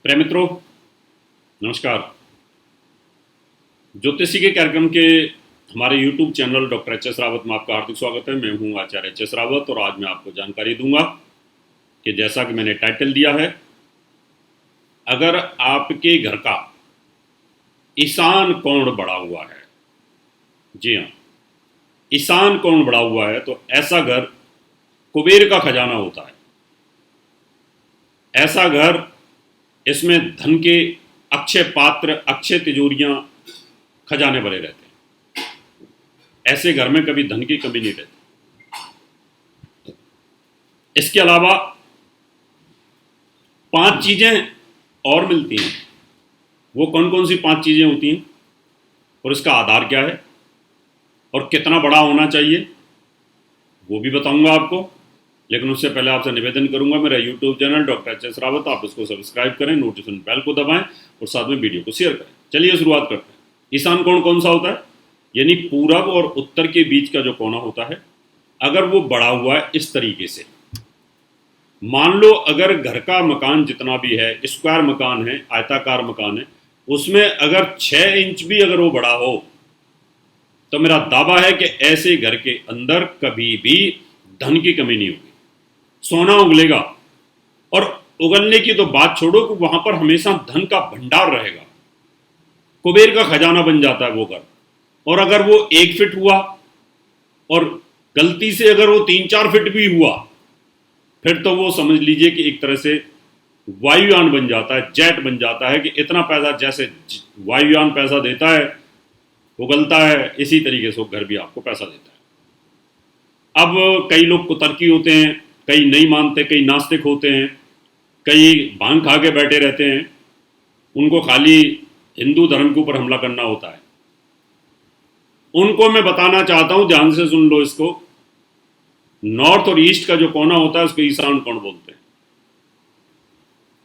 प्रिय मित्रों, नमस्कार। ज्योतिषी के कार्यक्रम के हमारे YouTube channel doctor H S Rawat में आपका हार्दिक स्वागत है। मैं हूं आचार्य एच एस रावत और आज मैं आपको जानकारी दूंगा कि जैसा कि मैंने टाइटल दिया है, अगर आपके घर का ईशान कोण बढ़ा हुआ है, जी हाँ, ईशान कोण बढ़ा हुआ है तो ऐसा घर कुबेर का खजाना होता है। ऐसा घर, इसमें धन के अक्षय पात्र, अक्षय तिजोरियां, खजाने भरे रहते हैं। ऐसे घर में कभी धन की कमी नहीं रहती। इसके अलावा 5 चीजें और मिलती हैं। वो कौन कौन सी 5 चीजें होती हैं और इसका आधार क्या है और कितना बड़ा होना चाहिए, वो भी बताऊंगा आपको। लेकिन उससे पहले आपसे निवेदन करूंगा, मेरा YouTube channel doctor H S Rawat, आप इसको सब्सक्राइब करें, नोटिफिकेशन बेल को दबाएं और साथ में वीडियो को शेयर करें। चलिए शुरुआत करते हैं। ईशान कोण कौन सा होता है? यानी पूरब और उत्तर के बीच का जो कोना होता है, अगर वो बढ़ा हुआ है इस तरीके से, मान लो अगर घर का मकान जितना भी है, स्क्वायर मकान है, आयताकार मकान है, उसमें अगर 6 इंच भी अगर वो बड़ा हो तो मेरा दावा है कि ऐसे घर के अंदर कभी भी धन की कमी नहीं होगी। सोना उगलेगा, और उगलने की तो बात छोड़ो कि वहां पर हमेशा धन का भंडार रहेगा। कुबेर का खजाना बन जाता है वो घर। और अगर वो 1 फीट हुआ और गलती से अगर वो 3-4 फीट भी हुआ, फिर तो वो समझ लीजिए कि एक तरह से वायुयान बन जाता है, जेट बन जाता है। कि इतना पैसा, जैसे वायुयान पैसा देता है, उगलता है, इसी तरीके से वो घर भी आपको पैसा देता है। अब कई लोग कुतर्की होते हैं, कई नहीं मानते, कई नास्तिक होते हैं, कई भांग खा के बैठे रहते हैं। उनको खाली हिंदू धर्म के ऊपर हमला करना होता है। उनको मैं बताना चाहता हूं, ध्यान से सुन लो इसको। नॉर्थ और ईस्ट का जो कोना होता है उसको ईशान कोण बोलते हैं।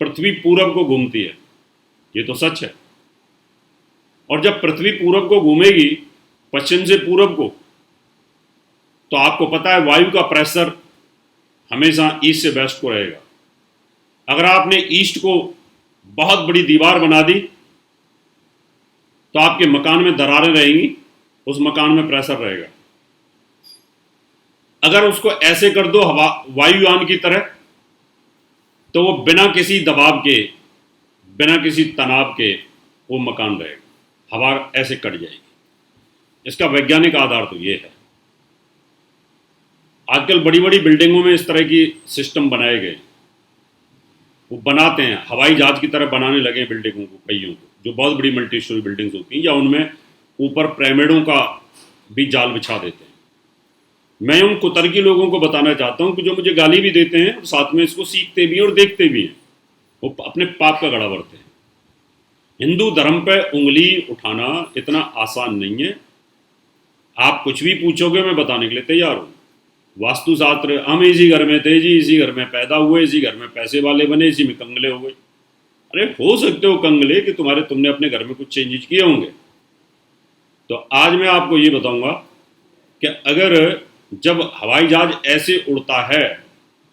पृथ्वी पूरब को घूमती है, ये तो सच है। और जब पृथ्वी पूरब को घूमेगी, पश्चिम से पूरब को, तो आपको पता है वायु का प्रेशर हमेशा ईस्ट से वेस्ट को रहेगा। अगर आपने ईस्ट को बहुत बड़ी दीवार बना दी तो आपके मकान में दरारें रहेंगी, उस मकान में प्रेशर रहेगा। अगर उसको ऐसे कर दो हवा वायुयान की तरह, तो वो बिना किसी दबाव के, बिना किसी तनाव के वो मकान रहेगा, हवा ऐसे कट जाएगी। इसका वैज्ञानिक आधार तो ये है। आजकल बड़ी बड़ी बिल्डिंगों में इस तरह की सिस्टम बनाए गए, वो बनाते हैं, हवाई जहाज की तरह बनाने लगे बिल्डिंगों को, कईयों को, जो बहुत बड़ी मल्टी स्टोरी बिल्डिंग्स होती हैं, या उनमें ऊपर पिरामिडों का भी जाल बिछा देते हैं। मैं उन कुतर्की लोगों को बताना चाहता हूं कि जो मुझे गाली भी देते हैं और साथ में इसको सीखते भी हैं और देखते भी हैं, वो अपने पाप का गड़ा भरते हैं। हिंदू धर्म पे उंगली उठाना इतना आसान नहीं है। आप कुछ भी पूछोगे, मैं बताने के लिए तैयार हूं। वास्तुशास्त्र, हम इसी घर में थे जी, इसी घर में पैदा हुए, इसी घर में पैसे वाले बने, इसी में कंगले हो गए। अरे हो सकते हो कंगले कि तुमने अपने घर में कुछ चेंजेस किए होंगे। तो आज मैं आपको ये बताऊंगा कि अगर जब हवाई जहाज ऐसे उड़ता है,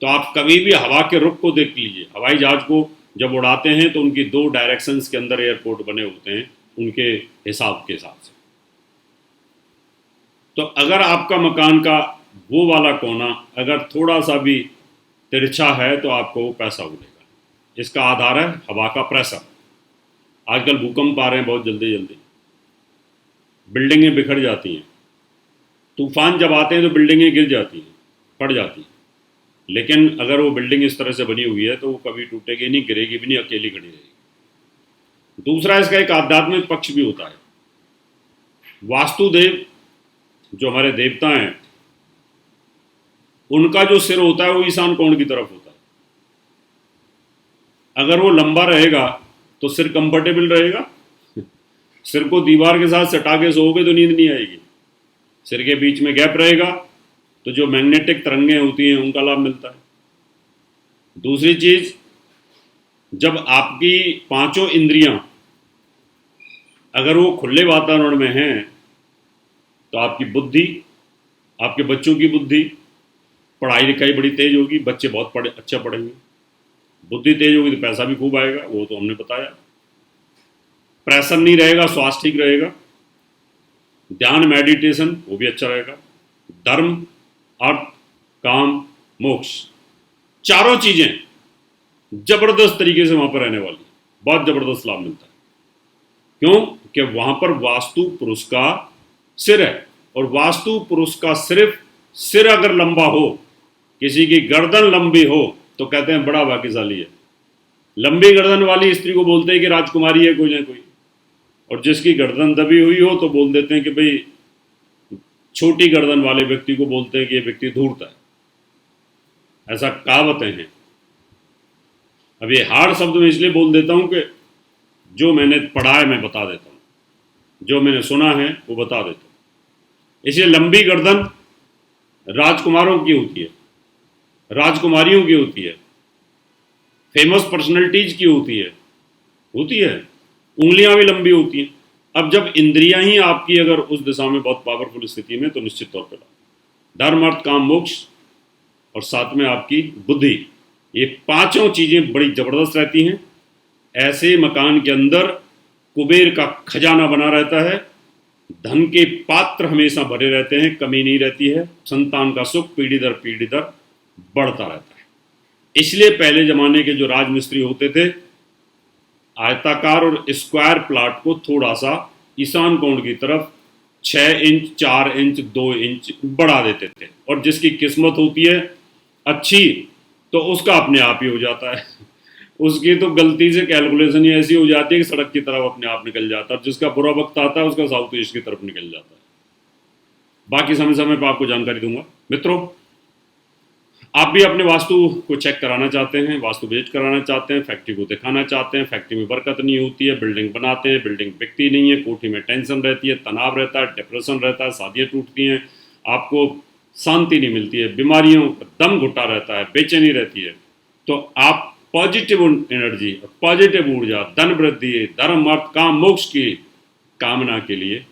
तो आप कभी भी हवा के रुख को देख लीजिए। हवाई जहाज को जब उड़ाते हैं तो उनकी 2 डायरेक्शंस के अंदर एयरपोर्ट बने होते हैं, उनके हिसाब के हिसाब से। तो अगर आपका मकान का वो वाला कोना अगर थोड़ा सा भी तिरछा है तो आपको वो पैसा उड़ेगा। इसका आधार है हवा का प्रेशर। आजकल भूकंप आ रहे हैं बहुत जल्दी जल्दी, बिल्डिंगें बिखर जाती हैं। तूफान जब आते हैं तो बिल्डिंगें गिर जाती हैं, पड़ जाती हैं। लेकिन अगर वो बिल्डिंग इस तरह से बनी हुई है तो वो कभी टूटेगी नहीं, गिरेगी भी नहीं, अकेली खड़ी रहेगी। दूसरा, इसका एक आध्यात्मिक पक्ष भी होता है। वास्तुदेव जो हमारे देवता हैं, उनका जो सिर होता है वो ईशान कोण की तरफ होता है। अगर वो लंबा रहेगा तो सिर कंफर्टेबल रहेगा। सिर को दीवार के साथ सटा के सोओगे तो नींद नहीं आएगी। सिर के बीच में गैप रहेगा तो जो मैग्नेटिक तरंगें होती हैं उनका लाभ मिलता है। दूसरी चीज, जब आपकी 5 इंद्रियां अगर वो खुले वातावरण में हैं तो आपकी बुद्धि, आपके बच्चों की बुद्धि, पढ़ाई लिखाई बड़ी तेज होगी, बच्चे बहुत अच्छा पढ़ेंगे। बुद्धि तेज होगी तो पैसा भी खूब आएगा, वो तो हमने बताया। प्रेशर नहीं रहेगा, स्वास्थ्य ठीक रहेगा। ध्यान मेडिटेशन वो भी अच्छा रहेगा। धर्म, अर्थ, काम, मोक्ष, चारों चीजें जबरदस्त तरीके से वहां पर रहने वाली, बहुत जबरदस्त लाभ मिलता है। क्यों? कि वहां पर वास्तु पुरुष का सिर है, और वास्तु पुरुष का सिर्फ सिर अगर लंबा हो, किसी की गर्दन लंबी हो, तो कहते हैं बड़ा भाग्यशाली है। लंबी गर्दन वाली स्त्री को बोलते हैं कि राजकुमारी है कोई ना कोई, और जिसकी गर्दन दबी हुई हो तो बोल देते हैं कि भाई, छोटी गर्दन वाले व्यक्ति को बोलते हैं कि ये व्यक्ति धूर्त है। ऐसा कहावतें हैं। अब ये हार्ड शब्द में इसलिए बोल देता हूं कि जो मैंने पढ़ा है मैं बता देता हूं, जो मैंने सुना है वो बता देता हूं। इसलिए लंबी गर्दन राजकुमारों की होती है, राजकुमारियों की होती है, फेमस पर्सनैलिटीज की होती है। उंगलियां भी लंबी होती हैं। अब जब इंद्रियां ही आपकी अगर उस दिशा में बहुत पावरफुल स्थिति में, तो निश्चित तौर पर धर्म, अर्थ, काम, मोक्ष, और साथ में आपकी बुद्धि, ये पांचों चीजें बड़ी जबरदस्त रहती हैं। ऐसे मकान के अंदर कुबेर का खजाना बना रहता है, धन के पात्र हमेशा भरे रहते हैं, कमी नहीं रहती है, संतान का सुख पीढ़ी दर बढ़ता रहता है। इसलिए पहले जमाने के जो राजमिस्त्री होते थे, आयताकार और स्क्वायर प्लाट को थोड़ा सा ईशान कोण की तरफ 6 इंच, 4 इंच, 2 इंच बढ़ा देते थे, और जिसकी किस्मत होती है अच्छी तो उसका अपने आप ही हो जाता है। उसकी तो गलती से कैलकुलेशन ही ऐसी हो जाती है कि सड़क की तरफ अपने आप निकल जाता है, और जिसका बुरा वक्त आता है उसका साउथ ईस्ट की तरफ निकल जाता है। बाकी समय समय पर आपको जानकारी दूंगा। मित्रों, आप भी अपने वास्तु को चेक कराना चाहते हैं, वास्तु विजिट कराना चाहते हैं, फैक्ट्री को दिखाना चाहते हैं, फैक्ट्री में बरकत नहीं होती है, बिल्डिंग बनाते हैं, बिल्डिंग बिकती नहीं है, कोठी में टेंशन रहती है, तनाव रहता है, डिप्रेशन रहता है, शादियाँ टूटती हैं, आपको शांति नहीं मिलती है, बीमारियों का दम घुटा रहता है, बेचैनी रहती है, तो आप पॉजिटिव एनर्जी, पॉजिटिव ऊर्जा, धन वृद्धि, धर्म, अर्थ, काम, मोक्ष की कामना के लिए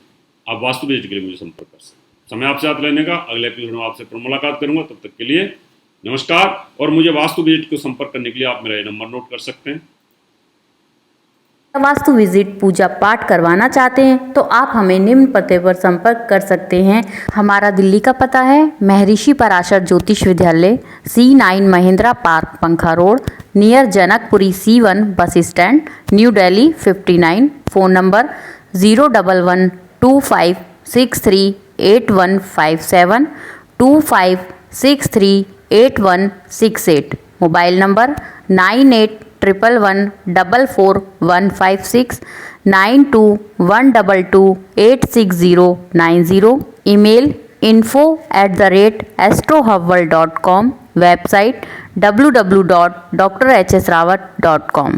आप वास्तु विजिट के लिए मुझे संपर्क कर सकते हैं। समय आपसे हाथ लेने का, अगले एपिसोड में आपसे फिर मुलाकात करूंगा। तब तक के लिए नमस्कार। और मुझे वास्तु विजिट को संपर्क करने के लिए आप मेरा नंबर नोट कर सकते हैं। वास्तु विजिट पूजा पाठ करवाना चाहते हैं तो आप हमें निम्न पते पर संपर्क कर सकते हैं। हमारा दिल्ली का पता है महर्षि पराशर ज्योतिष विद्यालय, C9 महिंद्रा पार्क, पंखा road, near Janakpuri C1 bus stand, new Delhi 59। Phone number 01125638157, 25638168। Mobile number 9811144156, 9212286090। Email info@astrohubworld.com। Website www.drhsrawat.com।